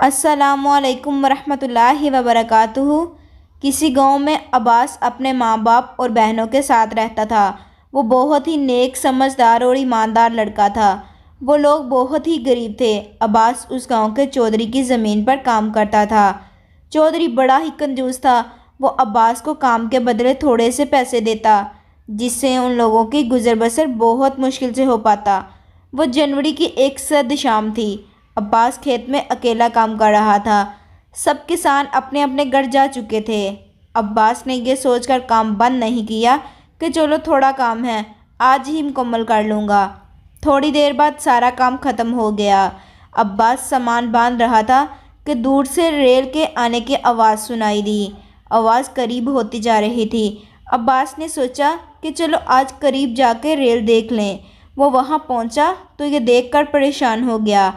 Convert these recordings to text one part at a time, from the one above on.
السلام علیکم ورحمۃ اللہ وبرکاتہ۔ کسی گاؤں میں عباس اپنے ماں باپ اور بہنوں کے ساتھ رہتا تھا۔ وہ بہت ہی نیک، سمجھدار اور ایماندار لڑکا تھا۔ وہ لوگ بہت ہی غریب تھے۔ عباس اس گاؤں کے چودھری کی زمین پر کام کرتا تھا۔ چودھری بڑا ہی کنجوس تھا۔ وہ عباس کو کام کے بدلے تھوڑے سے پیسے دیتا، جس سے ان لوگوں کی گزر بسر بہت مشکل سے ہو پاتا۔ وہ جنوری کی ایک سرد شام تھی۔ عباس کھیت میں اکیلا کام کر رہا تھا۔ سب کسان اپنے اپنے گھر جا چکے تھے۔ عباس نے یہ سوچ کر کام بند نہیں کیا کہ چلو تھوڑا کام ہے، آج ہی مکمل کر لوں گا۔ تھوڑی دیر بعد سارا کام ختم ہو گیا۔ عباس سامان باندھ رہا تھا کہ دور سے ریل کے آنے کی آواز سنائی دی۔ آواز قریب ہوتی جا رہی تھی۔ عباس نے سوچا کہ چلو آج قریب جا کے ریل دیکھ لیں۔ وہ وہاں پہنچا تو یہ دیکھ کر پریشان ہو گیا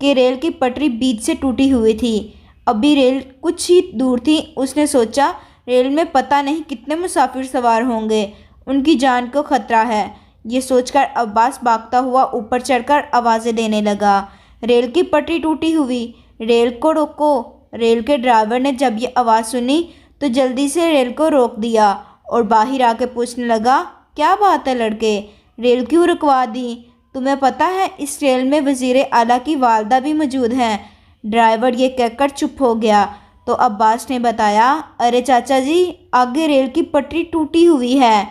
کہ ریل کی پٹری بیچ سے ٹوٹی ہوئی تھی۔ ابھی ریل کچھ ہی دور تھی۔ اس نے سوچا ریل میں پتہ نہیں کتنے مسافر سوار ہوں گے، ان کی جان کو خطرہ ہے۔ یہ سوچ کر عباس بھاگتا ہوا اوپر چڑھ کر آوازیں دینے لگا، ریل کی پٹری ٹوٹی ہوئی، ریل کو روکو۔ ریل کے ڈرائیور نے جب یہ آواز سنی تو جلدی سے ریل کو روک دیا اور باہر آ کے پوچھنے لگا، کیا بات ہے لڑکے، ریل کیوں رکوا دی؟ تمہیں پتہ ہے اس ریل میں وزیر اعلیٰ کی والدہ بھی موجود ہیں۔ ڈرائیور یہ کہہ کر چپ ہو گیا تو عباس نے بتایا، ارے چاچا جی، آگے ریل کی پٹری ٹوٹی ہوئی ہے۔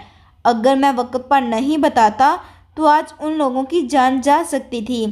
اگر میں وقت پر نہیں بتاتا تو آج ان لوگوں کی جان جا سکتی تھی۔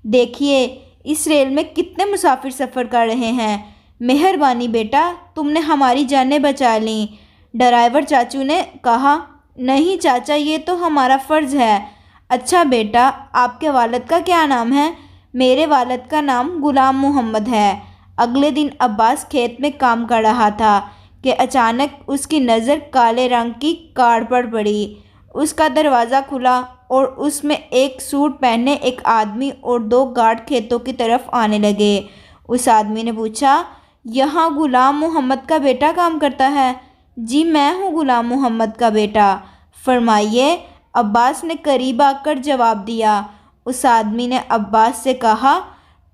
دیکھیے اس ریل میں کتنے مسافر سفر کر رہے ہیں۔ مہربانی بیٹا، تم نے ہماری جانیں بچا لیں۔ ڈرائیور چاچو نے کہا، نہیں چاچا، یہ تو ہمارا فرض ہے۔ اچھا بیٹا، آپ کے والد کا کیا نام ہے؟ میرے والد کا نام غلام محمد ہے۔ اگلے دن عباس کھیت میں کام کر رہا تھا کہ اچانک اس کی نظر کالے رنگ کی کار پر پڑی۔ اس کا دروازہ کھلا اور اس میں ایک سوٹ پہنے ایک آدمی اور دو گارڈ کھیتوں کی طرف آنے لگے۔ اس آدمی نے پوچھا، یہاں غلام محمد کا بیٹا کام کرتا ہے؟ جی میں ہوں غلام محمد کا بیٹا، فرمائیے، عباس نے قریب آ کر جواب دیا۔ اس آدمی نے عباس سے کہا،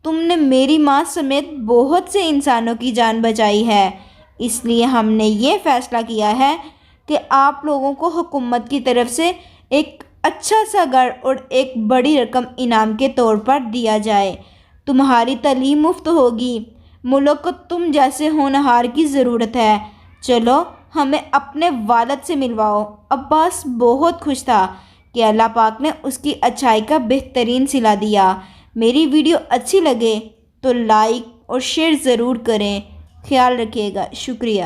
تم نے میری ماں سمیت بہت سے انسانوں کی جان بچائی ہے، اس لیے ہم نے یہ فیصلہ کیا ہے کہ آپ لوگوں کو حکومت کی طرف سے ایک اچھا سا گھر اور ایک بڑی رقم انعام کے طور پر دیا جائے۔ تمہاری تعلیم مفت ہوگی۔ ملک کو تم جیسے ہونہار کی ضرورت ہے۔ چلو ہمیں اپنے والد سے ملواؤ۔ عباس بہت خوش تھا کہ اللہ پاک نے اس کی اچھائی کا بہترین صلہ دیا۔ میری ویڈیو اچھی لگے تو لائک اور شیئر ضرور کریں۔ خیال رکھیے گا۔ شکریہ۔